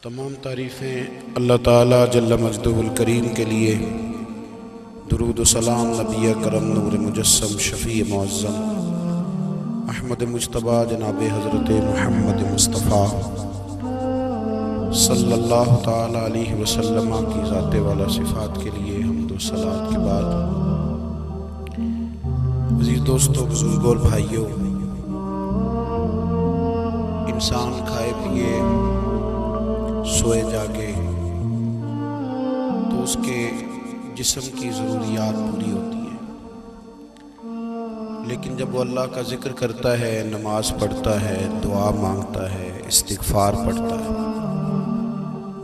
تمام تعریفیں اللہ تعالیٰ جل مجدہ الکریم کے لیے، درود و سلام نبی کرم نور مجسم شفیع معظم احمد مجتبیٰ جناب حضرت محمد مصطفیٰ صلی اللہ تعالیٰ علیہ وسلم کی ذات والا صفات کے لیے حمد و صلوات کے بعد، عزیز دوستوں، بزرگوں اور بھائیوں، انسان کھائے پیے سوئے جاگے تو اس کے جسم کی ضروریات پوری ہوتی ہیں، لیکن جب وہ اللہ کا ذکر کرتا ہے، نماز پڑھتا ہے، دعا مانگتا ہے، استغفار پڑھتا ہے،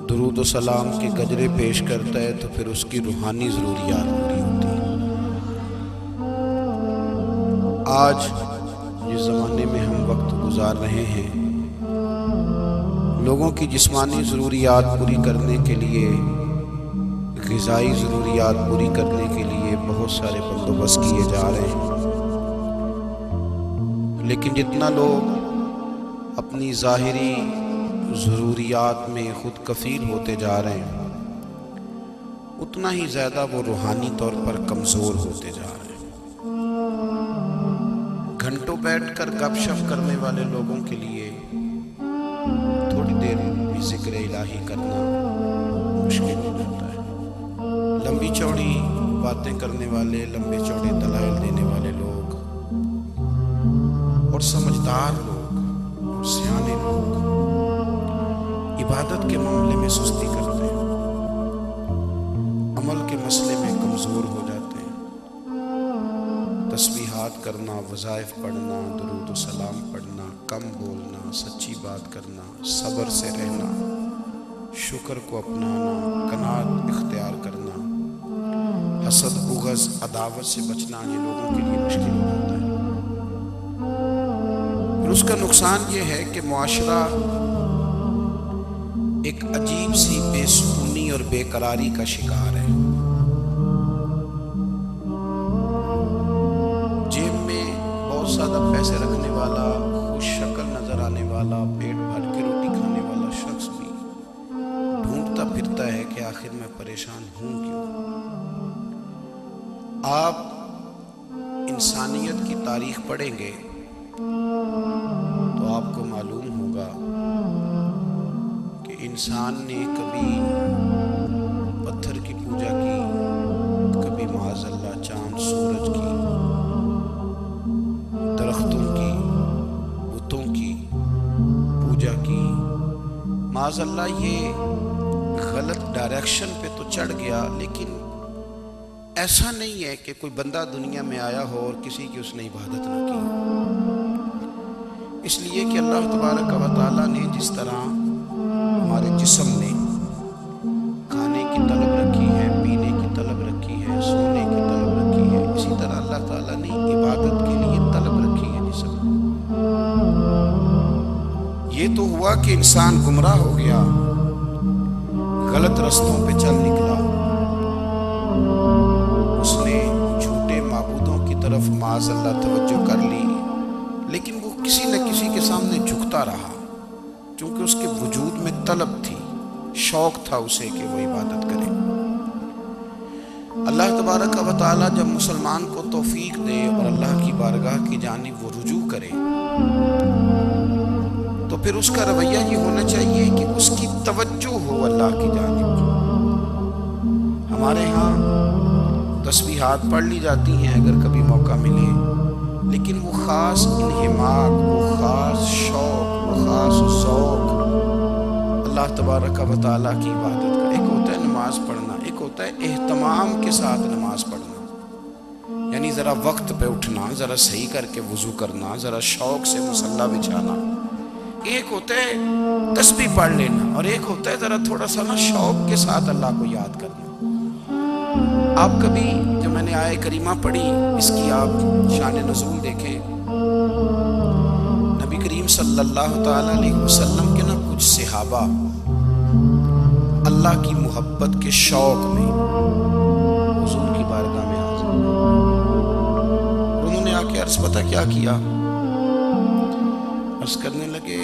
درود و سلام کے گجرے پیش کرتا ہے، تو پھر اس کی روحانی ضروریات پوری ہوتی ہیں۔ آج جس زمانے میں ہم وقت گزار رہے ہیں، لوگوں کی جسمانی ضروریات پوری کرنے کے لیے، غذائی ضروریات پوری کرنے کے لیے بہت سارے بندوبست کیے جا رہے ہیں، لیکن جتنا لوگ اپنی ظاہری ضروریات میں خود کفیل ہوتے جا رہے ہیں، اتنا ہی زیادہ وہ روحانی طور پر کمزور ہوتے جا رہے ہیں۔ گھنٹوں بیٹھ کر گپ شپ کرنے والے لوگوں کے لیے تھوڑی دیر بھی ذکر الہی کرنا مشکل ہو جاتا ہے۔ لمبی چوڑی باتیں کرنے والے، لمبے چوڑے دلائل دینے والے لوگ اور سمجھدار لوگ اور سیانے لوگ عبادت کے معاملے میں سستی کرتے ہیں، عمل کے مسئلے میں کمزور ہو جاتے ہیں۔ تسبیحات کرنا، وظائف پڑھنا، درود و سلام پڑھنا، کم بولنا، سچی بات کرنا، صبر سے رہنا، شکر کو اپنانا، قناعت اختیار کرنا، حسد، بغض، عداوت سے بچنا، یہ لوگوں کے لیے مشکل ہو جاتا ہے۔ پھر اس کا نقصان یہ ہے کہ معاشرہ ایک عجیب سی بے سکونی اور بے قراری کا شکار ہے۔ جیب میں بہت زیادہ پیسے رکھنے والا، خوش شکل نظر آنے والا، پیٹ بھر کے روٹی کھانے والا شخص بھی ڈھونڈتا پھرتا ہے کہ آخر میں پریشان ہوں کیوں۔ آپ انسانیت کی تاریخ پڑھیں گے تو آپ کو معلوم ہوگا کہ انسان نے کبھی پتھر کی پوجا کی، کبھی معاذ اللہ چاند سورج کی، درختوں کی، بتوں کی پوجا کی۔ معاذ اللہ یہ غلط ڈائریکشن پہ تو چڑھ گیا، لیکن ایسا نہیں ہے کہ کوئی بندہ دنیا میں آیا ہو اور کسی کی اس نے عبادت نہ کی ہو۔ اس لیے کہ اللہ تبارک و تعالیٰ نے جس طرح ہمارے جسم میں کھانے کی طلب رکھی ہے، پینے کی طلب رکھی ہے، سونے کی طلب رکھی ہے، اسی طرح اللہ تعالیٰ نے عبادت کے لیے طلب رکھی ہے جسم۔ یہ تو ہوا کہ انسان گمراہ ہو گیا، غلط رستوں پہ چل نکلا، اس نے جھوٹے معبودوں کی طرف معاذ اللہ توجہ کر لی، لیکن وہ کسی نہ کسی کے سامنے جھکتا رہا، کیونکہ اس کے وجود میں طلب تھی، شوق تھا اسے کہ وہ عبادت کرے۔ اللہ تبارک و تعالیٰ جب مسلمان کو توفیق دے اور اللہ کی بارگاہ کی جانب وہ رجوع کرے، تو پھر اس کا رویہ یہ ہونا چاہیے کہ اس کی توجہ ہو اللہ کی جانب کی۔ ہمارے ہاں تسبیحات پڑھ لی جاتی ہیں اگر کبھی موقع ملے، لیکن وہ خاص انہماک، وہ خاص شوق، وہ خاص ذوق اللہ تبارک و تعالیٰ کی عبادت کا۔ ایک ہوتا ہے نماز پڑھنا، ایک ہوتا ہے اہتمام کے ساتھ نماز پڑھنا، یعنی ذرا وقت پہ اٹھنا، ذرا صحیح کر کے وضو کرنا، ذرا شوق سے مصلی بچھانا۔ ایک ہوتا ہے تسبیح پڑھ لینا، اور ایک ہوتا ہے ذرا تھوڑا سا نا شوق کے ساتھ اللہ کو یاد کرنا۔ آپ کبھی جو میں نے آیہ کریمہ پڑھی، اس کی آپ شان نزول دیکھیں، نبی کریم صلی اللہ تعالیٰ علیہ وسلم کے نا کچھ صحابہ اللہ کی محبت کے شوق میں حضور کی بارگاہ میں حاضر ہوئے، اور انہوں نے آ کے عرض پتہ کیا کیا؟ عرض کرنے لگے،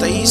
23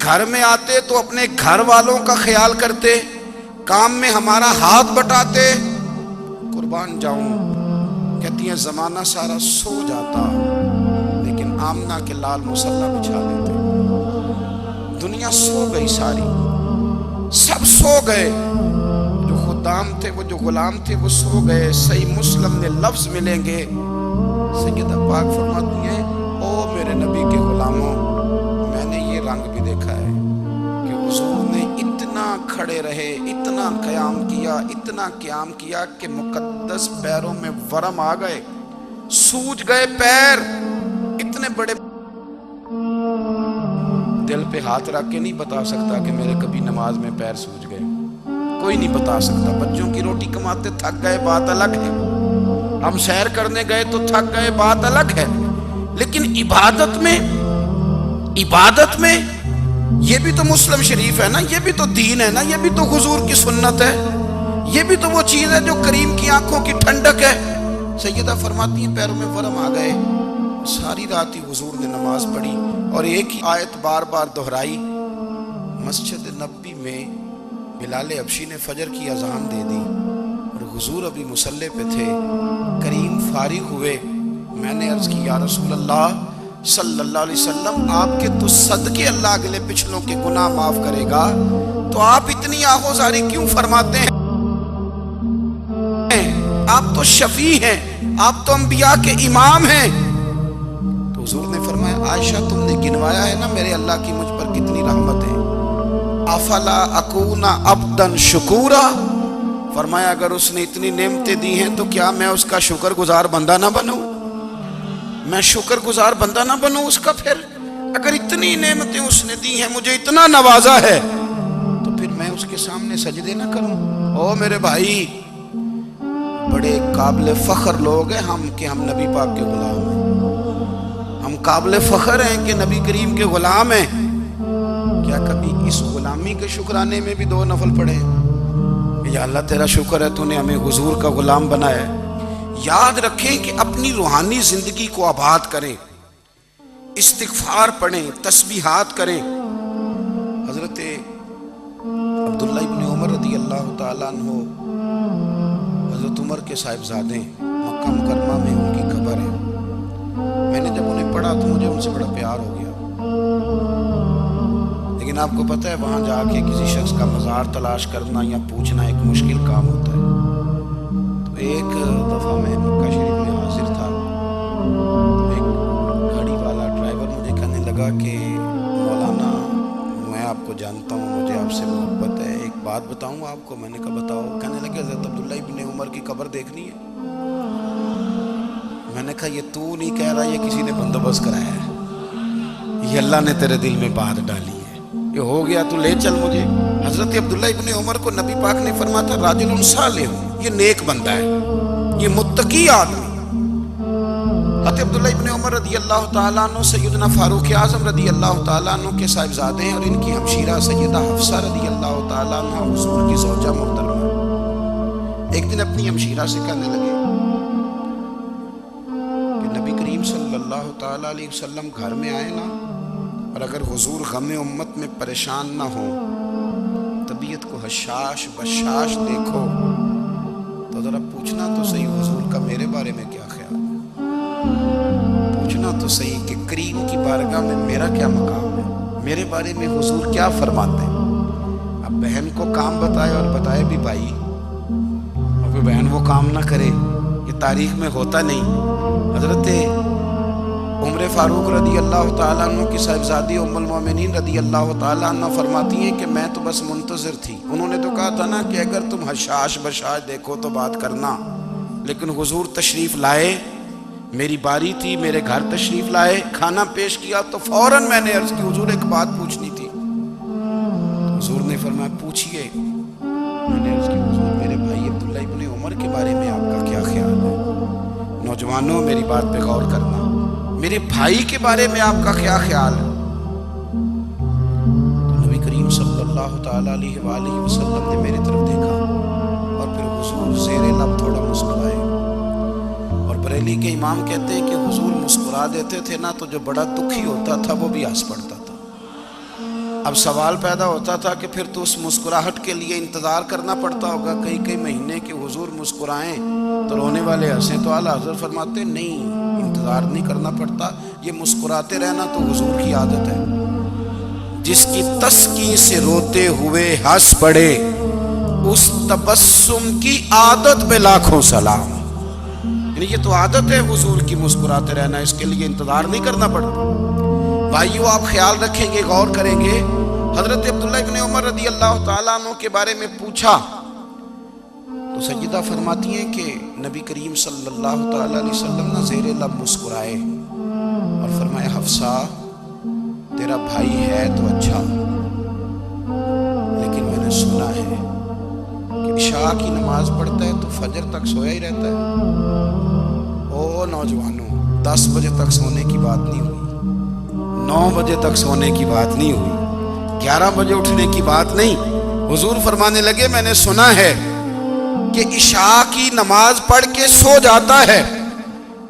گھر میں آتے تو اپنے گھر والوں کا خیال کرتے، کام میں ہمارا ہاتھ بٹاتے۔ قربان جاؤں، کہتی ہیں زمانہ سارا سو جاتا لیکن آمنہ کے لال مصلی بچھا دیتے۔ دنیا سو گئی، ساری سب سو گئے، جو خدام تھے، وہ جو غلام تھے، وہ سو گئے۔ صحیح مسلم میں لفظ ملیں گے، سیدہ پاک فرماتی ہیں او میرے نبی کے غلاموں، میں نے یہ رنگ بھی دیکھا ہے کہ حضور نے اتنا کھڑے رہے، اتنا قیام کیا، اتنا قیام کیا کہ مقدس پیروں میں ورم آ گئے، سوج گئے پیر۔ اتنے بڑے دل پہ ہاتھ رکھ کے نہیں بتا سکتا کہ میرے کبھی نماز میں پیر سوج گئے، کوئی نہیں بتا سکتا۔ بچوں کی روٹی کماتے تھک گئے، بات الگ ہے، ہم سیر کرنے گئے تو تھک گئے، بات الگ ہے، لیکن عبادت میں یہ بھی تو مسلم شریف ہے نا، یہ بھی تو دین ہے نا، یہ بھی تو حضور کی سنت ہے، یہ بھی تو وہ چیز ہے جو کریم کی آنکھوں کی ٹھنڈک ہے۔ سیدہ فرماتی ہیں پیروں میں ورم آ گئے، ساری رات ہی حضور نے نماز پڑھی اور ایک ہی آیت بار بار دہرائی۔ مسجد نبوی میں بلال حبشی نے فجر کی اذان دے دی اور حضور ابھی مصلی پہ تھے، کریم فارغ ہوئے۔ میں نے عرض کی یا رسول اللہ صلی اللہ علیہ وسلم، آپ کے تو صدقے اللہ اگلے پچھلوں کے گناہ معاف کرے گا، تو آپ اتنی آہوزاری کیوں فرماتے ہیں؟ آپ تو شفیع ہیں، آپ تو انبیاء کے امام ہیں۔ تو حضور نے فرمایا عائشہ تم نے گنوایا ہے نا میرے اللہ کی مجھ پر کتنی رحمت ہے، افلا اکون عبدا شکورا، فرمایا اگر اس نے اتنی نعمتیں دی ہیں تو کیا میں اس کا شکر گزار بندہ نہ بنوں؟ میں شکر گزار بندہ نہ بنوں اس کا؟ پھر اگر اتنی نعمتیں اس نے دی ہیں، مجھے اتنا نوازا ہے، تو پھر میں اس کے سامنے سجدے نہ کروں؟ او میرے بھائی، بڑے قابل فخر لوگ ہیں ہم کہ ہم نبی پاک کے غلام ہیں، ہم قابل فخر ہیں کہ نبی کریم کے غلام ہیں۔ کیا کبھی اس غلامی کے شکرانے میں بھی 2 نفل پڑھے ہیں؟ یا اللہ تیرا شکر ہے تو نے ہمیں حضور کا غلام بنایا ہے۔ یاد رکھیں کہ اپنی روحانی زندگی کو آباد کریں، استغفار پڑھیں، تسبیحات کریں۔ حضرت عبداللہ ابن عمر رضی اللہ تعالیٰ عنہ حضرت عمر کے صاحبزادے، مکہ مکرمہ میں ان کی قبر ہے۔ میں نے جب انہیں پڑھا تو مجھے ان سے بڑا پیار ہو گیا، لیکن آپ کو پتہ ہے وہاں جا کے کسی شخص کا مزار تلاش کرنا یا پوچھنا ایک مشکل کام ہوتا ہے۔ تو ایک دفعہ میں مکہ شریف میں حاضر تھا، ایک گاڑی والا ڈرائیور مجھے کہنے لگا کہ مولانا میں آپ کو جانتا ہوں، مجھے آپ سے محبت ہے، ایک بات بتاؤں آپ کو؟ میں نے کہا بتاؤ۔ کہنے لگے حضرت عبداللہ ابن عمر کی قبر دیکھنی ہے۔ میں نے کہا یہ تو نہیں کہہ رہا، یہ کسی نے بندوبست کرایا ہے، یہ اللہ نے تیرے دل میں بات ڈالی ہے، یہ ہو گیا تو لے چل مجھے۔ حضرت عبداللہ ابن عمر کو نبی پاک نے فرمایا تھا راجل صالح، یہ نیک بندہ ہے، یہ متقی آدمی۔ حضرت عبداللہ ابن عمر رضی اللہ تعالیٰ عنہ سیدنا فاروق اعظم رضی اللہ تعالیٰ عنہ کے صاحبزادے ہیں، اور ان کی ہمشیرہ سیدہ حفصہ رضی اللہ تعالیٰ عنہ حضور کی زوجہ محترمہ۔ ایک دن اپنی ہمشیرہ سے کہنے لگے کہ نبی کریم صلی اللہ تعالیٰ علیہ وسلم گھر میں آئے نا، اور اگر حضور غم امت میں پریشان نہ ہو، طبیعت کو حشاش بشاش دیکھو، تو ذرا پوچھنا تو صحیح حضور کا میرے بارے میں کیا خیال ہے، پوچھنا تو صحیح کہ کریم کی بارگاہ میں میرا کیا مقام ہے، میرے بارے میں حضور کیا فرماتے ہیں۔ اب بہن کو کام بتائے اور بتائے بھی بھائی، اور کوئی بہن وہ کام نہ کرے، یہ تاریخ میں ہوتا نہیں۔ حضرت عمر فاروق رضی اللہ تعالیٰ عنہ کی صاحبزادی ام المومنین رضی اللہ تعالیٰ عنہ فرماتی ہیں کہ میں تو بس منتظر تھی، انہوں نے تو کہا تھا نا کہ اگر تم حشاش بشاش دیکھو تو بات کرنا، لیکن حضور تشریف لائے، میری باری تھی، میرے گھر تشریف لائے، کھانا پیش کیا تو فوراً میں نے عرض کی حضور ایک بات پوچھنی تھی۔ حضور نے فرمایا پوچھئے۔ میں نے عرض کی حضور میرے بھائی عبداللہ ابن عمر کے بارے میں آپ کا کیا خیال ہے؟ نوجوانوں میری بات پہ غور کرنا، میرے بھائی کے بارے میں آپ کا کیا خیال ہے؟ تو نبی کریم صلی اللہ تعالیٰ علیہ وآلہ وسلم نے میری طرف دیکھا اور پھر حضور زیر لب تھوڑا مسکرائے، اور بریلی کے امام کہتے ہیں کہ حضور مسکرا دیتے تھے نا تو جو بڑا دکھی ہوتا تھا وہ بھی ہنس پڑتا تھا۔ اب سوال پیدا ہوتا تھا کہ پھر تو اس مسکراہٹ کے لیے انتظار کرنا پڑتا ہوگا کئی کئی مہینے کہ حضور مسکرائیں تو رونے والے ہنسیں، تو اعلیٰ حضرت فرماتے نہیں، انتظار نہیں کرنا پڑتا، یہ مسکراتے رہنا تو حضور کی عادت ہے۔ جس کی تسکین سے روتے ہوئے ہنس پڑے اس تبسم کی عادت پہ لاکھوں سلام۔ یعنی یہ تو عادت ہے حضور کی مسکراتے رہنا، اس کے لیے انتظار نہیں کرنا پڑتا۔ بھائیو آپ خیال رکھیں گے، غور کریں گے، حضرت عبداللہ ابن عمر رضی اللہ تعالیٰ عنہ کے بارے میں پوچھا تو سیدہ فرماتی ہیں کہ نبی کریم صلی اللہ تعالیٰ علیہ وسلم نے زیر لب مسکرائے اور فرمایا حفصہ تیرا بھائی ہے تو اچھا، لیکن میں نے سنا ہے کہ عشاء کی نماز پڑھتا ہے تو فجر تک سویا ہی رہتا ہے۔ او نوجوانوں، 10 بجے تک سونے کی بات نہیں ہوئی، 9 بجے تک سونے کی بات نہیں ہوئی، 11 بجے اٹھنے کی بات نہیں۔ حضور فرمانے لگے میں نے سنا ہے کہ عشاء کی نماز پڑھ کے سو جاتا ہے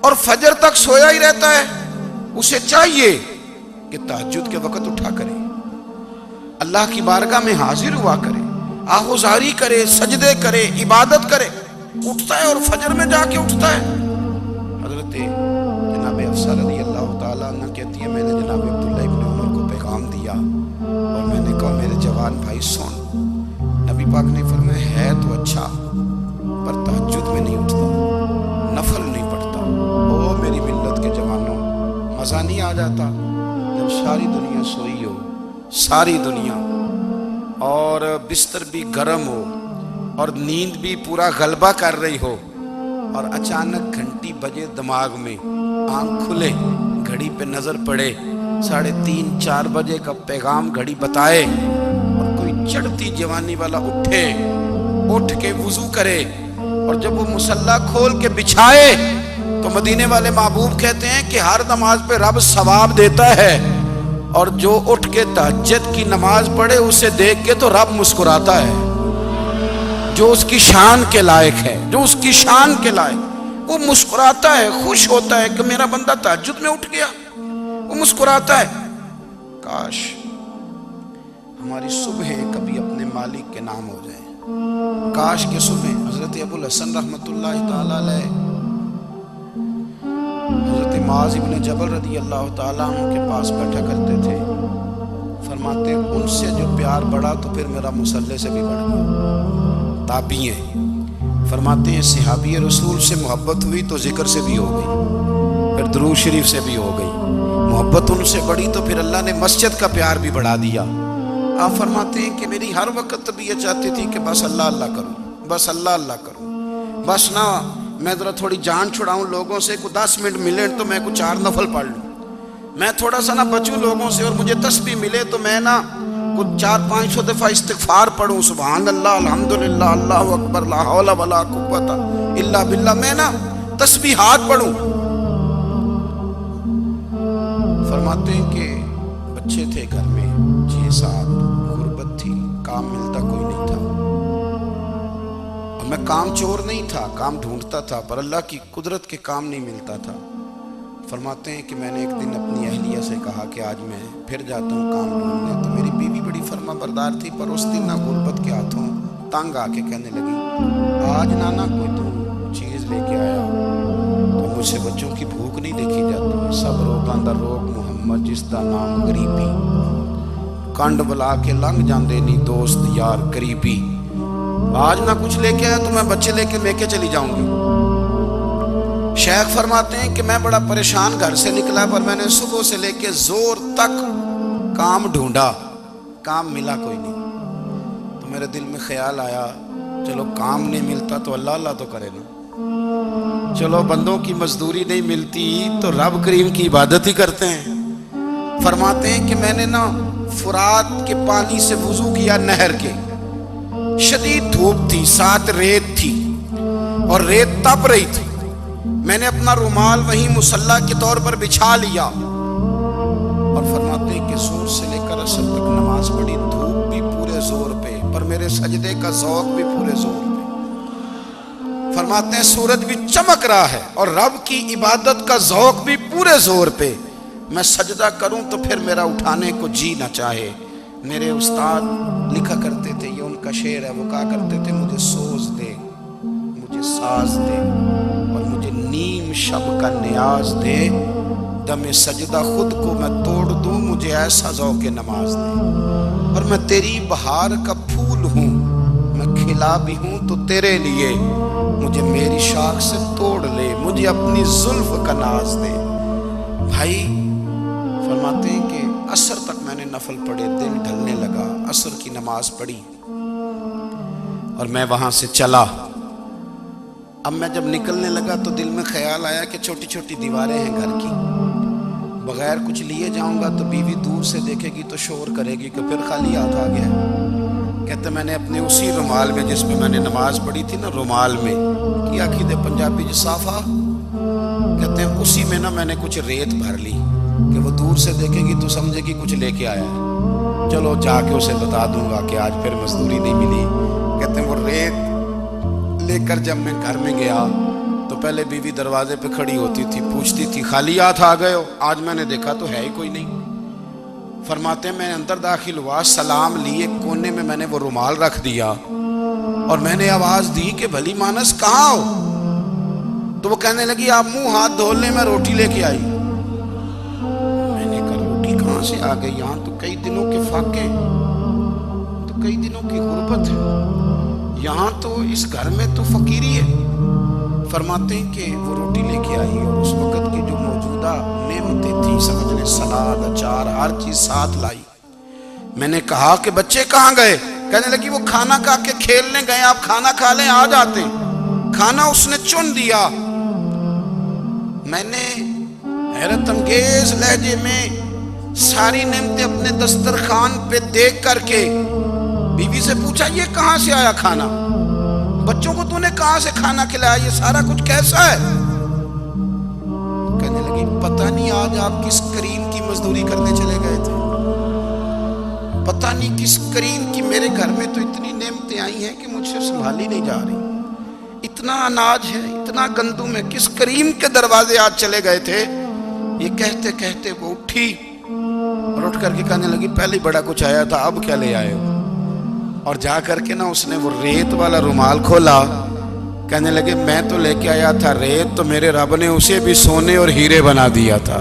اور فجر تک سویا ہی رہتا ہے، اسے چاہیے کہ تہجد کے وقت اٹھا کرے، اللہ کی بارگاہ میں حاضر ہوا کرے، آہوزاری کرے، سجدے کرے، عبادت کرے، اٹھتا ہے اور فجر میں جا کے اٹھتا ہے۔ حضرت جناب حفصہ رضی اللہ تعالیٰ عنہ کہتی ہے میں نے جناب عبداللہ ابن عمر کو پیغام دیا اور میں نے کہا میرے جوان بھائی سن، نبی پاک نے فرمایا ہے تو اچھا پر تہجد میں نہیں اٹھتا، نفل نہیں پڑھتا۔ او میری ملت کے جوانوں، مزہ نہیں آ جاتا جب ساری دنیا سوئی ہو، ساری دنیا، اور بستر بھی گرم ہو اور نیند بھی پورا غلبہ کر رہی ہو، اور اچانک گھنٹی بجے دماغ میں، آنکھ کھلے، گھڑی پہ نظر پڑے، 3:30 4 بجے کا پیغام گھڑی بتائے، اور کوئی چڑھتی جوانی والا اٹھ کے وضو کرے، اور جب وہ مصلی کھول کے بچھائے تو مدینے والے محبوب کہتے ہیں کہ ہر نماز پہ رب ثواب دیتا ہے، اور جو اٹھ کے تہجد کی نماز پڑھے اسے دیکھ کے تو رب مسکراتا ہے، جو اس کی شان کے لائق ہے، جو اس کی شان کے لائق، وہ مسکراتا ہے، خوش ہوتا ہے کہ میرا بندہ تہجد میں اٹھ گیا، وہ مسکراتا ہے۔ کاش ہماری صبح کبھی اپنے مالک کے نام ہو جائے، کاش کہ صبح حضرت ابو الحسن رحمۃ اللہ تعالیٰ علیہ حضرت معاذ ابن جبل رضی اللہ تعالیٰ عنہ کے پاس بیٹھا کرتے تھے، فرماتے ہیں ان سے جو پیار بڑھا تو پھر میرا مصلی سے بھی بڑھ گیا۔ تابعی ہیں، فرماتے ہیں صحابی رسول سے محبت ہوئی تو ذکر سے بھی ہو گئی، پھر درود شریف سے بھی ہو گئی، محبت ان سے بڑھی تو پھر اللہ نے مسجد کا پیار بھی بڑھا دیا۔ آپ فرماتے ہیں کہ میری ہر وقت طبیعت چاہتی تھی کہ بس اللہ اللہ کروں، بس اللہ اللہ کروں، بس نہ میں ذرا تھوڑی جان چھڑاؤں لوگوں سے، کوئی 10 منٹ ملے تو میں کوئی 4 نفل پڑھ لوں، میں تھوڑا سا نہ بچوں لوگوں سے، اور مجھے تسبیح ملے تو میں نہ کچھ 400-500 دفعہ استغفار پڑھوں، سبحان اللہ، الحمدللہ، اللہ اکبر، لا حول ولا قوت الا باللہ، میں نہ تسبیحات پڑھوں۔ فرماتے ہیں کہ بچے تھے گھر میں 6-7، غربت تھی، کام ملتا کوئی نہیں تھا، اور میں کام چور نہیں تھا، کام ڈھونڈتا تھا، پر اللہ کی قدرت کے کام نہیں ملتا تھا۔ فرماتے ہیں کہ میں نے ایک دن اپنی اہلیہ سے کہا کہ آج میں پھر جاتا ہوں کام ڈھونڈنے، تو میری بیوی بڑی فرما بردار تھی، پر اس دن نہ غربت کے ہاتھوں تنگ آ کے کہنے لگی آج نانا کوئی تو چیز لے کے آیا تو مجھ سے بچوں کی بھوک نہیں دیکھی جاتی، سب روگاں دا روگ محمد جس دا نام غریبی، کنڈ بلا کے لنگ جاندے نہیں دوست یار قریبی، آج نہ کچھ لے کے آیا تو میں بچے لے کے چلی جاؤں گی۔ شیخ فرماتے ہیں کہ میں بڑا پریشان گھر سے نکلا، پر میں نے صبح سے لے کے زور تک کام ڈھونڈا، کام ملا کوئی نہیں، تو میرے دل میں خیال آیا چلو کام نہیں ملتا تو اللہ اللہ تو کرے نا، چلو بندوں کی مزدوری نہیں ملتی تو رب کریم کی عبادت ہی کرتے ہیں۔ فرماتے ہیں کہ میں نے نا فرات کے پانی سے وضو کیا، نہر کے، شدید دھوپ تھی، ساتھ ریت تھی اور ریت تپ رہی تھی، میں نے اپنا رومال وہیں مصلی کے طور پر بچھا لیا، اور فرماتے ہیں کہ زور سے لے کر عصر تک نماز پڑھی، دھوپ بھی پورے زور پہ، پر میرے سجدے کا ذوق بھی پورے زور پہ۔ فرماتے ہیں سورج بھی چمک رہا ہے اور رب کی عبادت کا ذوق بھی پورے زور پہ، میں سجدہ کروں تو پھر میرا اٹھانے کو جی نہ چاہے، میرے استاد لکھا کرتے تھے، یہ ان کا شعر ہے، وہ کہا کرتے تھے مجھے سوز دے، مجھے ساز دے، اور مجھے نیم شب کا نیاز دے، دم سجدہ خود کو میں توڑ دوں، مجھے ایسا ذوق نماز دے۔ اور میں تیری بہار کا پھول ہوں، میں کھلا بھی ہوں تو تیرے لیے، مجھے میری شاخ سے توڑ لے، مجھے اپنی زلف کا ناز دے۔ بھائی فرماتے ہیں کہ عصر تک میں نے نفل پڑھے، دل ڈھلنے لگا، عصر کی نماز پڑھی اور میں وہاں سے چلا۔ اب میں جب نکلنے لگا تو دل میں خیال آیا کہ چھوٹی چھوٹی دیواریں ہیں گھر کی، بغیر کچھ لیے جاؤں گا تو بیوی دور سے دیکھے گی تو شور کرے گی کہ پھر خالی ہاتھ آ گیا۔ کہتے میں نے اپنے اسی رومال میں جس پہ میں نے نماز پڑھی تھی نا، رومال میں کیا عقیدے پنجابی جسافہ کہتے ہیں، اسی میں نا میں نے کچھ ریت بھر لی کہ وہ دور سے دیکھے گی تو سمجھے گی کچھ لے کے آیا ہے، چلو جا کے اسے بتا دوں گا کہ آج پھر مزدوری نہیں ملی۔ کہتے ہیں وہ ریت لے کر جب میں گھر میں گیا تو پہلے بیوی دروازے پہ کھڑی ہوتی تھی، پوچھتی تھی خالی ہاتھ آ گئے ہو؟ آج میں نے دیکھا تو ہے ہی کوئی نہیں۔ فرماتے ہیں میں اندر داخل ہوا، سلام لیے، کونے میں میں نے وہ رومال رکھ دیا اور میں نے آواز دی کہ بھلی مانس کہاں ہو؟ تو وہ کہنے لگی آپ منہ ہاتھ دھو لیں، میں روٹی لے کے آئی۔ میں نے کہا روٹی کہاں سے آ گئی؟ یہاں تو کئی دنوں کے فاقے، تو کئی دنوں کی غربت ہے، یہاں تو اس گھر میں تو فقیری ہے۔ فرماتے ہیں کہ وہ روٹی لے کے آئی اور اس وقت کی جو موجودہ نعمتیں تھیں، سمجھ لیں سلاد، اچار، ہر چیز ساتھ لائی۔ میں نے کہا کہ بچے کہاں گئے؟ کہنے لگی وہ کھانا کھا کے کھیلنے گئے، آپ کھانا کھا لیں آ جاتے۔ کھانا اس نے چن دیا۔ میں نے حیرت انگیز لہجے میں ساری نعمتیں اپنے دسترخوان پہ دیکھ کر کے بیوی سے پوچھا یہ کہاں سے آیا کھانا؟ بچوں کو تو نے کہاں سے کھانا کھلایا؟ یہ سارا کچھ کیسا ہے؟ کہنے لگی پتہ نہیں آج آپ کس کریم کی مزدوری کرنے چلے گئے تھے، پتہ نہیں کس کریم کی، میرے گھر میں تو اتنی نعمتیں آئی ہیں کہ مجھ سے سنبھالی نہیں جا رہی، اتنا اناج ہے، اتنا گندم ہے، کس کریم کے دروازے آج چلے گئے تھے؟ یہ کہتے کہتے وہ اٹھی اور اٹھ کر کے کہنے لگی پہلے بڑا کچھ آیا تھا، اب کیا لے آئے ہو؟ اور جا کر کے نا اس نے وہ ریت والا رومال کھولا، کہنے لگے میں تو لے کے آیا تھا ریت، تو میرے رب نے اسے بھی سونے اور ہیرے بنا دیا تھا۔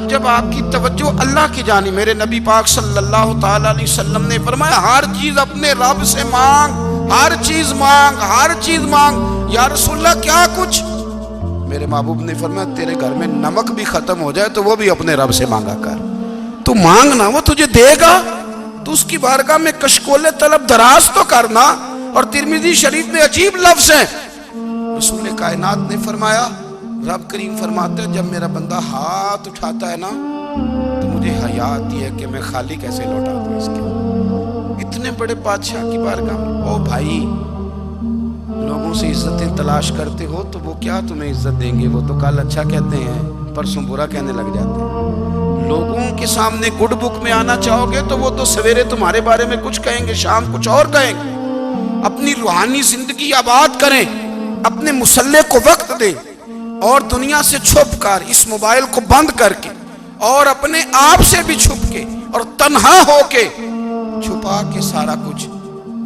جب آپ کی توجہ اللہ کی جانب، میرے نبی پاک صلی اللہ تعالی علیہ وسلم نے فرمایا ہر چیز اپنے رب سے مانگ، ہر چیز مانگ، ہر چیز مانگ۔ یا رسول اللہ کیا کچھ؟ میرے محبوب نے فرمایا تیرے گھر میں نمک بھی ختم ہو جائے تو وہ بھی اپنے رب سے مانگا کر، تو مانگنا وہ تجھے دے گا، تو اس کی بارگاہ میں کشکول طلب دراز تو کرنا۔ اور ترمذی شریف میں عجیب لفظ ہے، رسول کائنات نے فرمایا، رب کریم فرماتا ہے جب میرا بندہ ہاتھ اٹھاتا ہے نا تو مجھے حیا آتی ہے کہ میں خالی کیسے لوٹا دوں اس کے۔ اتنے بڑے بادشاہ کی بارگاہ میں، او بھائی لوگوں سے عزتیں تلاش کرتے ہو تو وہ کیا تمہیں عزت دیں گے؟ وہ تو کل اچھا کہتے ہیں پرسوں برا کہنے لگ جاتے ہیں۔ لوگوں کے سامنے گڈ بک میں آنا چاہو گے تو وہ تو سویرے تمہارے بارے میں کچھ کہیں گے، شام کچھ اور کہیں گے۔ اپنی روحانی زندگی آباد کریں، اپنے مصلح کو وقت دیں، اور دنیا سے چھپ کر اس موبائل کو بند کر کے اور اپنے آپ سے بھی چھپ کے اور تنہا ہو کے چھپا کے سارا کچھ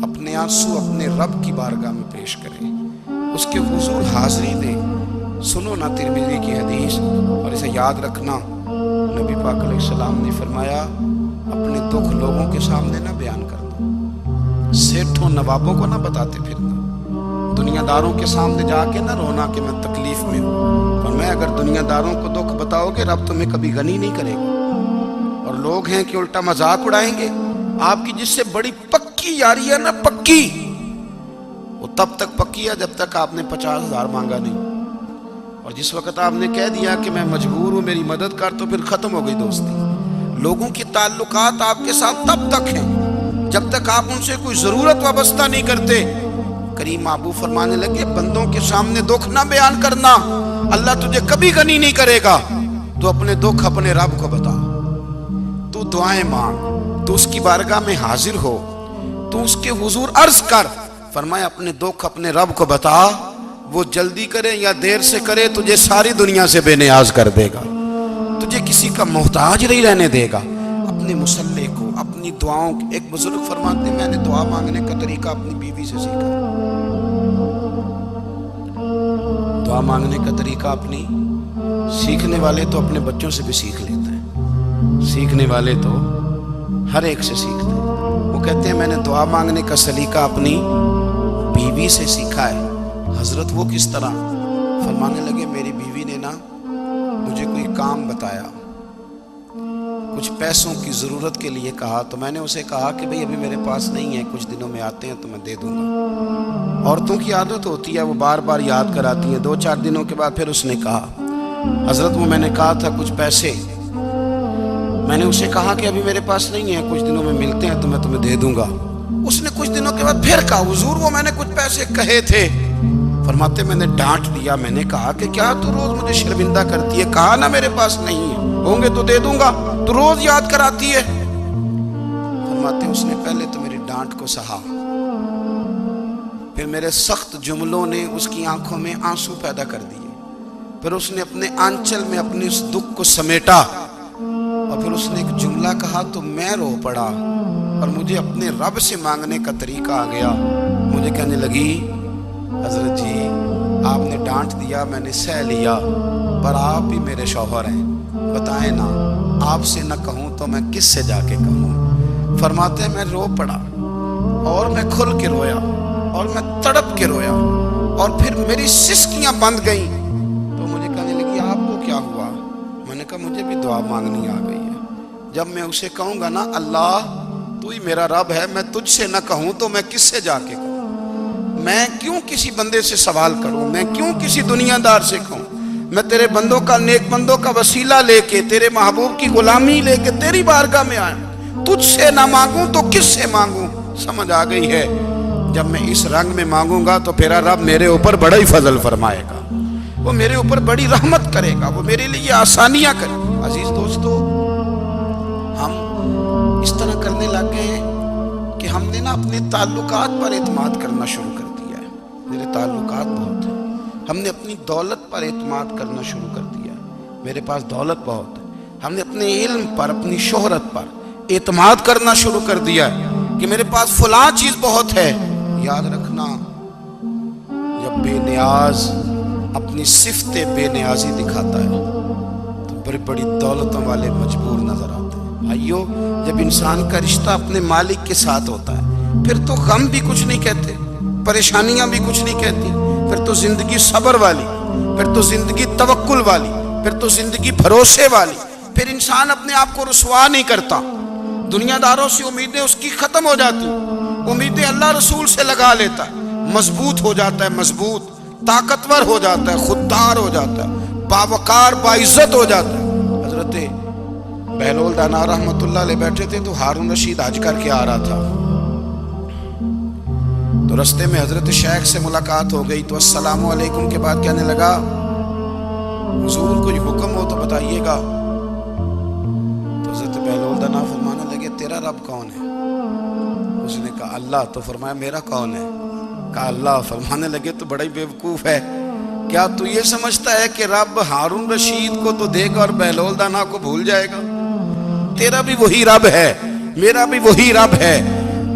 اپنے آنسو اپنے رب کی بارگاہ میں پیش کریں، اس کے حضور حاضری دیں۔ سنو نا ترمذی کی حدیث، اور اسے یاد رکھنا، نبی پاک علیہ السلام نے فرمایا اپنے دکھ لوگوں کے سامنے نہ بیان کرنا، سیٹھوں نوابوں کو نہ بتاتے پھرنا، دنیا داروں کے سامنے جا کے نہ رونا کہ میں تکلیف میں ہوں۔ فرمایا اگر دنیا داروں کو دکھ بتاؤ گے رب تمہیں کبھی غنی نہیں کرے گا۔ اور لوگ ہیں کہ الٹا مذاق اڑائیں گے۔ آپ کی جس سے بڑی پکی یاری ہے نا، پکی، وہ تب تک پکی ہے جب تک آپ نے 50,000 مانگا نہیں، اور جس وقت آپ نے کہہ دیا کہ میں مجبور ہوں میری مدد کر تو پھر ختم ہو گئی دوستی۔ لوگوں کے تعلقات آپ کے ساتھ تب تک ہیں جب تک آپ ان سے کوئی ضرورت وابستہ نہیں کرتے۔ کریم محبوب فرمانے لگے بندوں کے سامنے دکھ نہ بیان کرنا، اللہ تجھے کبھی غنی نہیں کرے گا۔ تو اپنے دکھ اپنے رب کو بتا، تو دعائیں مانگ، تو اس کی بارگاہ میں حاضر ہو، تو اس کے حضور عرض کر۔ فرمایا اپنے دکھ اپنے رب کو بتا، وہ جلدی کرے یا دیر سے کرے تجھے ساری دنیا سے بے نیاز کر دے گا، تجھے کسی کا محتاج نہیں رہنے دے گا۔ اپنے مصلح کو، اپنی اپنی دعاؤں، ایک بزرگ فرماتے ہیں میں نے دعا مانگنے کا طریقہ اپنی بیوی سے سیکھا. دعا مانگنے کا طریقہ اپنی، سیکھنے والے تو اپنے بچوں سے بھی سیکھ لیتے ہیں، سیکھنے والے تو ہر ایک سے سیکھتے ہیں. وہ کہتے ہیں میں نے دعا مانگنے کا سلیقہ اپنی بیوی سے سیکھا ہے. حضرت وہ کس طرح؟ فرمانے لگے میری بیوی نے نا مجھے کوئی کام بتایا، کچھ پیسوں کی ضرورت کے لیے کہا، تو میں نے اسے کہا کہ بھئی ابھی میرے پاس نہیں ہے، کچھ دنوں میں آتے ہیں تو میں دے دوں گا. عورتوں کی عادت ہوتی ہے وہ بار بار یاد کراتی ہیں. 2-4 دنوں کے بعد پھر اس نے کہا حضرت وہ میں نے کہا تھا کچھ پیسے، میں نے اسے کہا کہ ابھی میرے پاس نہیں ہے، کچھ دنوں میں ملتے ہیں تو میں تمہیں دے دوں گا. اس نے کچھ دنوں کے بعد پھر کہا حضور وہ میں نے کچھ پیسے کہے تھے. فرماتے میں نے ڈانٹ دیا، میں نے کہا کہ کیا تو روز مجھے شرمندہ کرتی ہے، کہا نا میرے پاس نہیں ہے، ہوں گے تو دے دوں گا، تو روز یاد کراتی ہے. فرماتے اس نے پہلے تو میری ڈانٹ کو سہا، پھر میرے سخت جملوں نے اس کی آنکھوں میں آنسو پیدا کر دیے، پھر اس نے اپنے آنچل میں اپنے اس دکھ کو سمیٹا، اور پھر اس نے ایک جملہ کہا تو میں رو پڑا، اور مجھے اپنے رب سے مانگنے کا طریقہ آ گیا. مجھے کہنے لگی حضرت جی آپ نے ڈانٹ دیا، میں نے سہ لیا، پر آپ بھی میرے شوہر ہیں، بتائیں نا آپ سے نہ کہوں تو میں کس سے جا کے کہوں. فرماتے ہیں میں رو پڑا، اور میں کھل کے رویا، اور میں تڑپ کے رویا، اور پھر میری سسکیاں بند گئیں. تو مجھے کہنے لگی آپ کو کیا ہوا؟ میں نے کہا مجھے بھی دعا مانگنی آ گئی ہے. جب میں اسے کہوں گا نا اللہ تو ہی میرا رب ہے، میں تجھ سے نہ کہوں تو میں کس سے جا کے کہوں؟ میں کیوں کسی بندے سے سوال کروں؟ میں کیوں کسی دنیا دار سے کہوں؟ میں تیرے بندوں کا، نیک بندوں کا وسیلہ لے کے، تیرے محبوب کی غلامی لے کے تیری بارگاہ میں آیا، تجھ سے نہ مانگوں تو کس سے مانگوں؟ سمجھ آ گئی ہے. جب میں اس رنگ میں مانگوں گا تو پھر رب میرے اوپر بڑا ہی فضل فرمائے گا، وہ میرے اوپر بڑی رحمت کرے گا، وہ میرے لیے آسانیاں کرے گا. عزیز دوستو ہم اس طرح کرنے لگ گئے ہیں کہ ہم نے نا اپنے تعلقات پر اعتماد کرنا شروع کر دیا ہے. میرے تعلقات بہت ہیں، ہم نے اپنی دولت پر اعتماد کرنا شروع کر دیا ہے، میرے پاس دولت بہت ہے. ہم نے اپنے علم پر، اپنی شہرت پر اعتماد کرنا شروع کر دیا ہے کہ میرے پاس فلاں چیز بہت ہے. یاد رکھنا جب بے نیاز اپنی صفت بے نیازی دکھاتا ہے تو بڑی بڑی دولتوں والے مجبور نظر آتے ہیں. بھائیو جب انسان کا رشتہ اپنے مالک کے ساتھ ہوتا ہے پھر تو غم بھی کچھ نہیں کہتے، پریشانیاں بھی کچھ نہیں کہتی، پھر تو زندگی صبر والی، پھر تو زندگی توکل والی، پھر تو زندگی بھروسے والی. پھر انسان اپنے آپ کو رسوا نہیں کرتا، دنیا داروں سے امیدیں اس کی ختم ہو جاتی، امیدیں اللہ رسول سے لگا لیتا ہے، مضبوط ہو جاتا ہے، مضبوط، طاقتور ہو جاتا ہے، خوددار ہو جاتا ہے، باوقار باعزت ہو جاتا ہے. حضرت بہلول دانا رحمت اللہ علیہ بیٹھے تھے تو ہارون رشید حج کر کے آ رہا تھا، تو رستے میں حضرت شیخ سے ملاقات ہو گئی تو السلام علیکم کے بعد کہنے لگا حضور کوئی حکم ہو تو بتائیے گا. تو حضرت بہلول دانا فرمانے لگے تیرا رب کون ہے؟ اس نے کہا اللہ. تو فرمایا میرا کون ہے؟ کہا اللہ. فرمانے لگے تو بڑا ہی بیوقوف ہے، کیا تو یہ سمجھتا ہے کہ رب ہارون رشید کو تو دے گا اور بہلول دانا کو بھول جائے گا؟ تیرا بھی وہی رب ہے، میرا بھی وہی رب ہے.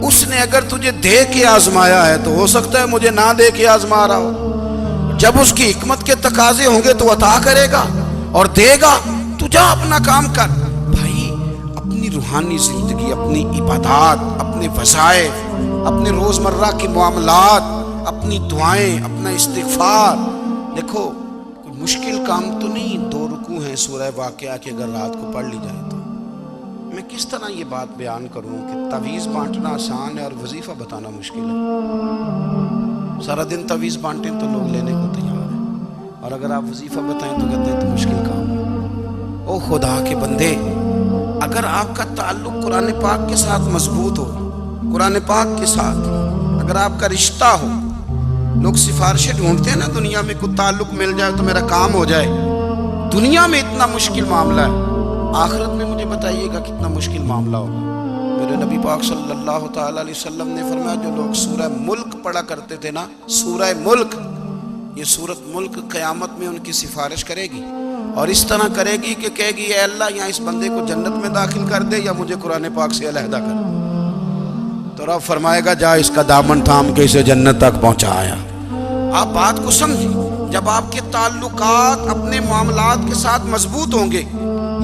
اس نے اگر تجھے دے کے آزمایا ہے تو ہو سکتا ہے مجھے نہ دے کے آزما رہا ہو. جب اس کی حکمت کے تقاضے ہوں گے تو عطا کرے گا اور دے گا. تو جا اپنا کام کر. بھائی اپنی روحانی زندگی، اپنی عبادات، اپنے وظائف، اپنے روزمرہ کے معاملات، اپنی دعائیں، اپنا استغفار. دیکھو کوئی مشکل کام تو نہیں، 2 رکوع ہیں سورہ واقعہ کے، اگر رات کو پڑھ لی جائے تو. میں کس طرح یہ بات بیان کروں کہ تعویذ بانٹنا آسان ہے اور وظیفہ بتانا مشکل ہے. سارا دن تعویذ بانٹیں تو لوگ لینے کو تیار ہیں، اور اگر آپ وظیفہ بتائیں تو کہتے ہیں تو مشکل کام ہے. او خدا کے بندے، اگر آپ کا تعلق قرآن پاک کے ساتھ مضبوط ہو، قرآن پاک کے ساتھ اگر آپ کا رشتہ ہو، لوگ سفارشیں ڈھونڈتے ہیں نا دنیا میں، کوئی تعلق مل جائے تو میرا کام ہو جائے. دنیا میں اتنا مشکل معاملہ ہے، آخرت میں مجھے بتائیے گا کتنا مشکل معاملہ ہوگا. میرے نبی پاک صلی اللہ تعالیٰ علیہ وسلم نے فرمایا جو لوگ سورہ ملک پڑھا کرتے تھے نا، سورہ ملک، یہ سورت ملک قیامت میں ان کی سفارش کرے گی. اور اس طرح کرے گی کہ کہے گی اے اللہ یہاں اس بندے کو جنت میں داخل کر دے یا مجھے قرآن پاک سے علیحدہ کر دے. تو رب فرمائے گا جا اس کا دامن تھام کے اسے جنت تک پہنچایا. آپ بات کو سمجھیں, جب آپ کے تعلقات اپنے معاملات کے ساتھ مضبوط ہوں گے,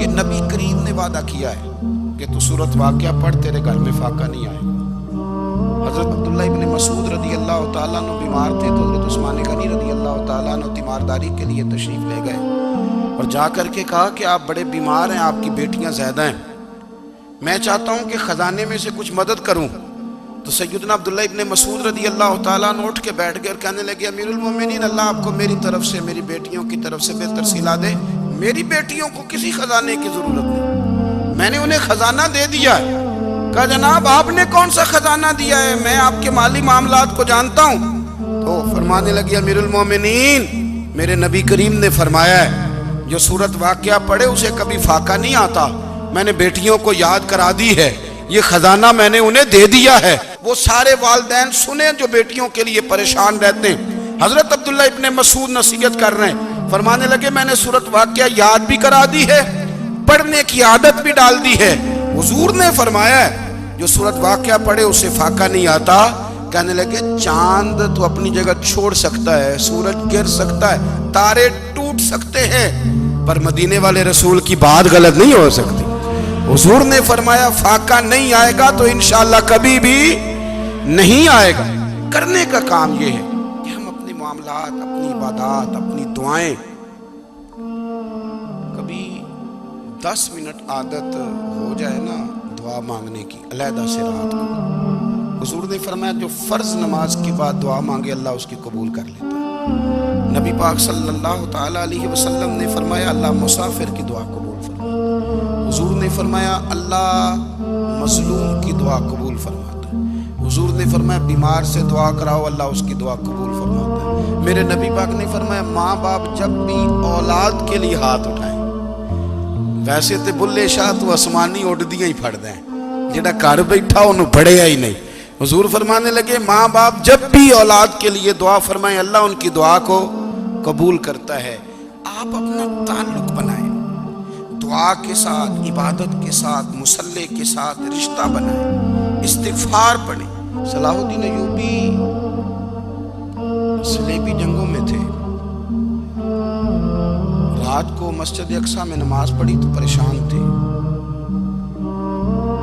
یہ نبی کریم نے وعدہ کیا ہے کہ تو سورت واقعہ پڑھ تیرے گھر میں فاقہ نہیں آئے. حضرت عبداللہ ابن مسعود رضی اللہ تعالیٰ عنہ بیمار تھے تو حضرت عثمان غنی رضی اللہ تعالیٰ عنہ تیمارداری کے لیے تشریف لے گئے اور جا کر کے کہا کہ آپ بڑے بیمار ہیں, آپ کی بیٹیاں زیادہ ہیں, میں چاہتا ہوں کہ خزانے میں سے کچھ مدد کروں. تو سیدنا عبداللہ ابن مسعود رضی اللہ تعالیٰ عنہ اٹھ کے بیٹھ گئے اور کہنے لگے امیر المومنین اللہ آپ کو میری طرف سے میری بیٹیوں کی طرف سے بہتر صلہ دے. میری بیٹیوں کو کسی خزانے کی ضرورت نہیں, میں نے انہیں خزانہ دے دیا ہے. کہا جناب آپ نے کون سا خزانہ دیا ہے, میں آپ کے مالی معاملات کو جانتا ہوں. تو فرمانے لگی امیر المومنین میرے نبی کریم نے فرمایا ہے جو سورت واقعہ پڑھے اسے کبھی فاقہ نہیں آتا. میں نے بیٹیوں کو یاد کرا دی ہے, یہ خزانہ میں نے انہیں دے دیا ہے. وہ سارے والدین سنیں جو بیٹیوں کے لیے پریشان رہتے ہیں. حضرت عبداللہ ابن مسعود نصیحت کر رہے ہیں, فرمانے لگے میں نے سورت واقعہ یاد بھی کرا دی ہے, پڑھنے کی عادت بھی ڈال دی ہے. حضور نے فرمایا ہے جو سورت واقعہ پڑھے اسے فاقہ نہیں آتا. کہنے لگے چاند تو اپنی جگہ چھوڑ سکتا ہے, سورج گر سکتا ہے, تارے ٹوٹ سکتے ہیں, پر مدینے والے رسول کی بات غلط نہیں ہو سکتی. حضور نے فرمایا فاقہ نہیں آئے گا تو انشاءاللہ کبھی بھی نہیں آئے گا. کرنے کا کام یہ ہے کہ ہم اپنے معاملات, اپنی عبادات, اپنی دعائیں کبھی 10 منٹ عادت ہو جائے نا دعا مانگنے کی علیحدہ سے رات کو. حضور نے فرمایا جو فرض نماز کے بعد دعا مانگے اللہ اس کی قبول کر لیتا ہے. نبی پاک صلی اللہ تعالیٰ علیہ وسلم نے فرمایا اللہ مسافر کی دعا قبول فرماتا. حضور نے فرمایا اللہ مظلوم کی دعا قبول فرماتا ہے. حضور نے فرمایا بیمار سے دعا کراؤ اللہ اس کی دعا قبول فرماتا ہے. میرے نبی پاک نے فرمایا ماں باپ جب بھی اولاد کے لیے ہاتھ اٹھائیں, ویسے تے بلے شاہ تو آسمانی اڈدیاں ہی پھڑ دیں, جڑا گھر بیٹھا انہوں پڑھیا ہی نہیں. حضور فرمانے لگے ماں باپ جب بھی اولاد کے لیے دعا فرمائیں اللہ ان کی دعا کو قبول کرتا ہے. آپ اپنا تعلق بنائیں, دعا کے ساتھ, عبادت کے ساتھ, مصلی کے ساتھ رشتہ بنائیں, استغفار پڑھیں. صلاح الدین ایوبی صلیبی جنگوں میں تھے, رات کو مسجد اقصی میں نماز پڑھی تو پریشان تھے.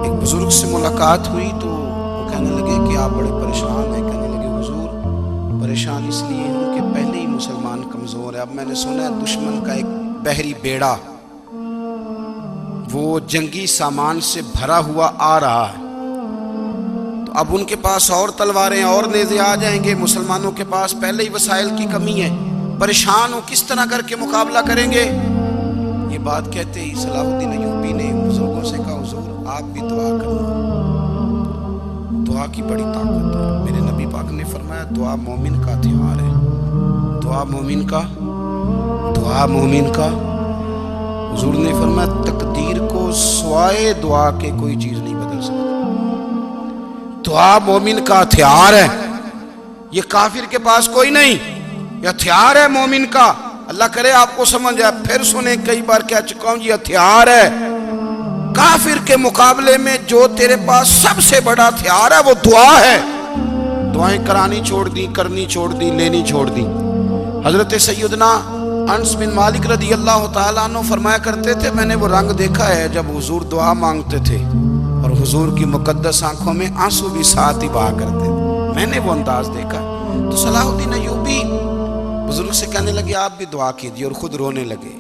ایک بزرگ سے ملاقات ہوئی تو وہ کہنے لگے کہ آپ بڑے پریشان ہیں. کہنے لگے حضور پریشان اس لیے ہوں کہ پہلے ہی مسلمان کمزور ہے, اب میں نے سنا ہے دشمن کا ایک بحری بیڑا وہ جنگی سامان سے بھرا ہوا آ رہا ہے, تو اب ان کے پاس اور تلواریں اور نیزے آ جائیں گے, مسلمانوں کے پاس پہلے ہی وسائل کی کمی ہے, پریشان ہو کس طرح کر کے مقابلہ کریں گے. یہ بات کہتے ہی صلاح الدین ایوبی نے بزرگوں سے کہا حضور آپ بھی دعا کرنا, دعا کی بڑی طاقت ہے. میرے نبی پاک نے فرمایا دعا مومن کا ہتھیار ہے, دعا مومن کا, دعا مومن کا. حضور نے فرمایا تقدیر کو سوائے دعا کے کوئی چیز نہیں بدل سکتی. دعا مومن کا ہتھیار ہے, یہ کافر کے پاس کوئی نہیں, یہ ہتھیار ہے مومن کا. اللہ کرے آپ کو سمجھ آئے. پھر سنیں کئی بار کہہ چکا ہوں یہ ہتھیار ہے. کافر کے مقابلے میں جو تیرے پاس سب سے بڑا ہتھیار ہے وہ دعا ہے. دعائیں کرانی چھوڑ دی, کرنی چھوڑ دی, لینی چھوڑ دی. حضرت سیدنا انس بن مالک رضی اللہ تعالیٰ عنہ فرمایا کرتے تھے میں نے وہ رنگ دیکھا ہے جب حضور دعا مانگتے تھے اور حضور کی مقدس آنکھوں میں آنسو بھی ساتھ ہی بہا کرتے تھے, میں نے وہ انداز دیکھا. تو صلاح الدین ایوبی بزرگ سے کہنے لگے آپ بھی دعا کیجیے, اور خود رونے لگے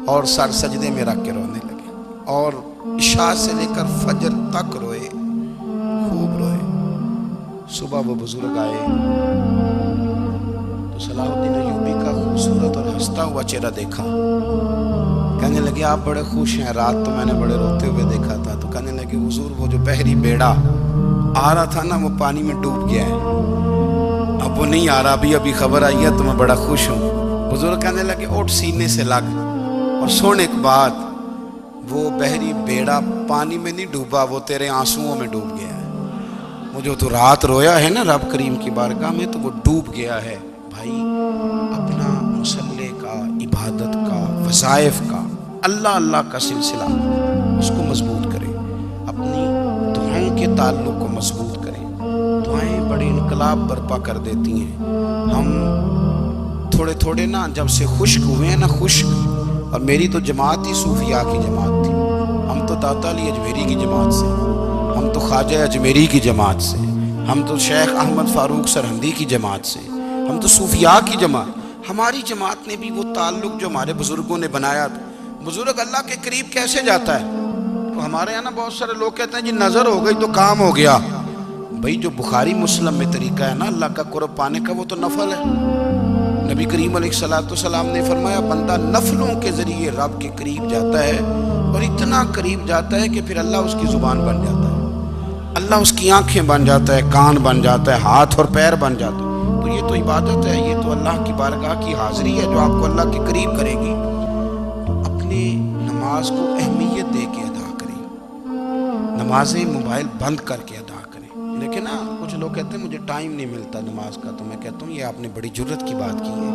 اور سر سجدے میں رکھ کے رونے لگے, اور عشاء سے لے کر فجر تک روئے, خوب روئے. صبح وہ بزرگ آئے تو صلاح الدین ایوبی کا خوبصورت اور ہنستا ہوا چہرہ دیکھا. کہنے لگے آپ بڑے خوش ہیں, رات تو میں نے بڑے روتے ہوئے دیکھا تھا. تو کہنے لگے حضور وہ جو بحری بیڑا آ رہا تھا نا وہ پانی میں ڈوب گیا ہے, اب وہ نہیں آ رہا, ابھی خبر آئی ہے تو میں بڑا خوش ہوں. بزرگ کہنے لگے اٹھ سینے سے لگ, اور سن ایک بات, وہ بحری بیڑا پانی میں نہیں ڈوبا, وہ تیرے آنسوؤں میں ڈوب گیا ہے. وہ جو تو رات رویا ہے نا رب کریم کی بارگاہ میں تو وہ ڈوب گیا ہے. بھائی اپنا مصلی کا, عبادت کا, وظائف کا، اللہ اللہ کا سلسلہ اس کو مضبوط کریں، اپنی دعاؤں کے تعلق کو مضبوط کریں۔ دعائیں بڑے انقلاب برپا کر دیتی ہیں۔ ہم تھوڑے تھوڑے نا جب سے خشک ہوئے ہیں نا، خشک، اور میری تو جماعت ہی صوفیاء کی جماعت تھی، ہم تو داتا علی اجمیری کی جماعت سے، ہم تو خواجہ اجمیری کی جماعت سے، ہم تو شیخ احمد فاروق سرہندی کی جماعت سے، ہم تو صوفیاء کی جماعت۔ ہماری جماعت نے بھی وہ تعلق جو ہمارے بزرگوں نے بنایا تھا۔ بزرگ اللہ کے قریب کیسے جاتا ہے؟ تو ہمارے یہاں نا بہت سارے لوگ کہتے ہیں جی نظر ہو گئی تو کام ہو گیا۔ بھئی جو بخاری مسلم میں طریقہ ہے نا اللہ کا قرب پانے کا، وہ تو نفل ہے۔ نبی کریم علیہ السلام نے فرمایا بندہ نفلوں کے ذریعے رب کے قریب جاتا ہے، اور اتنا قریب جاتا ہے کہ پھر اللہ اس کی زبان بن جاتا ہے، اللہ اس کی آنکھیں بن جاتا ہے، کان بن جاتا ہے، ہاتھ اور پیر بن جاتا ہے۔ تو یہ تو عبادت ہے، یہ تو اللہ کی بارگاہ کی حاضری ہے جو آپ کو اللہ کے قریب کرے گی۔ تو اپنے نماز کو اہمیت دے کے ادا کریں، نمازیں موبائل بند کر کے ادا کریں۔ لیکن نا کچھ لوگ کہتے ہیں مجھے ٹائم نہیں ملتا نماز کا، تو میں کہتا ہوں یہ آپ نے بڑی جرت کی بات کی ہے۔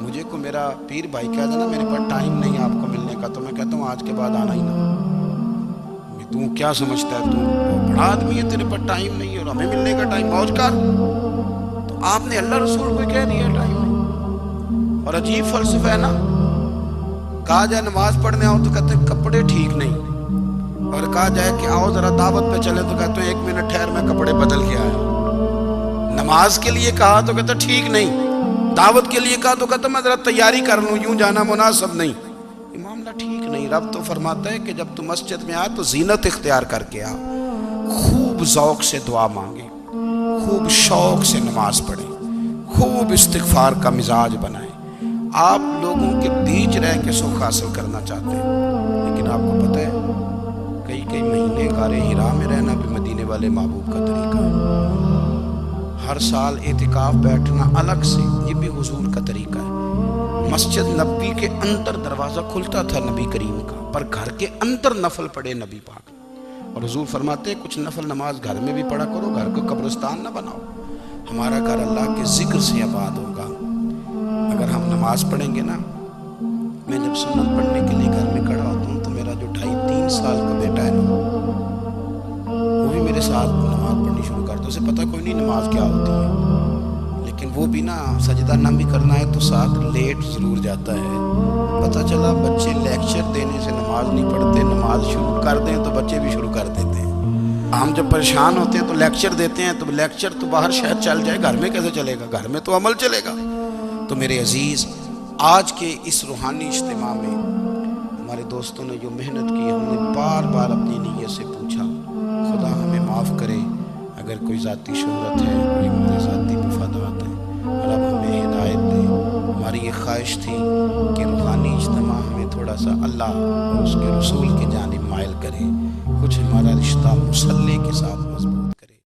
مجھے کو میرا پیر بھائی کہہ دینا میرے پاس ٹائم نہیں آپ کو ملنے کا، تو میں کہتا ہوں آج کے بعد آنا ہی نہ۔ تو کیا سمجھتا ہے، تو بڑا آدمی ہے، تیرے پاس ٹائم نہیں ہے اور ہمیں ملنے کا ٹائم، موج کر۔ تو آپ نے اللہ رسول کو کہہ دیا ٹائم نہیں۔ اور عجیب فلسفہ ہے نا، کہا جائے نماز پڑھنے آؤ تو کہتے ہیں کپڑے ٹھیک نہیں، اور کہا جائے کہ آؤ ذرا دعوت پہ چلے تو کہتے ہیں 1 منٹ ٹھہر میں کپڑے بدل کے آیا۔ نماز کے لیے کہا تو کہتے ہیں ٹھیک نہیں، دعوت کے لیے کہا تو کہتے ہیں میں ذرا تیاری کر لوں، یوں جانا مناسب نہیں۔ یہ معاملہ ٹھیک نہیں۔ رب تو فرماتا ہے کہ جب تم مسجد میں آ تو زینت اختیار کر کے آ، خوب ذوق سے دعا مانگے، خوب شوق سے نماز پڑھیں، خوب استغفار کا مزاج بنائیں۔ آپ لوگوں کے بیچ رہ کے سکھ حاصل کرنا چاہتے ہیں، لیکن آپ کو پتہ ہے کئی مہینے غار حرا میں رہنا بھی مدینے والے محبوب کا طریقہ ہے۔ ہر سال اعتکاف بیٹھنا الگ سے، یہ بھی حضور کا طریقہ ہے۔ مسجد نبی کے اندر دروازہ کھلتا تھا نبی کریم کا، پر گھر کے اندر نفل پڑھے نبی پاک، اور حضور فرماتے ہیں کچھ نفل نماز گھر میں بھی پڑھا کرو، گھر کو قبرستان نہ بناؤ۔ ہمارا گھر اللہ کے ذکر سے آباد ہوگا اگر ہم نماز پڑھیں گے نا۔ میں جب سنت پڑھنے کے لیے گھر میں کھڑا ہوتا ہوں تو میرا جو 2.5-3 سال کا بیٹا ہے نا، وہ بھی میرے ساتھ نماز پڑھنی شروع کرتا ہے۔ اسے پتہ کوئی نہیں نماز کیا ہوتی ہے، لیکن وہ بھی نا سجدہ نہ بھی کرنا ہے تو ساتھ لیٹ ضرور جاتا ہے۔ پتہ چلا بچے لیکچر دینے سے نماز نہیں پڑھتے، نماز شروع کر دیں تو بچے بھی شروع کر دیتے ہیں۔ ہم جب پریشان ہوتے ہیں تو لیکچر دیتے ہیں، تو لیکچر تو باہر شاید چل جائے، گھر میں کیسے چلے گا؟ گھر میں تو عمل چلے گا۔ تو میرے عزیز، آج کے اس روحانی اجتماع میں ہمارے دوستوں نے جو محنت کی، ہم نے بار بار اپنی نیت سے پوچھا خدا ہمیں معاف کرے اگر کوئی ذاتی شہرت ہے، کوئی ہمارے ذاتی مفادات ہیں، اور اب ہمیں ہدایت دے۔ ہماری یہ خواہش تھی کہ روحانی اجتماع ہمیں تھوڑا سا اللہ اور اس کے رسول کی جانب مائل کرے، کچھ ہمارا رشتہ مصلی کے ساتھ مضبوط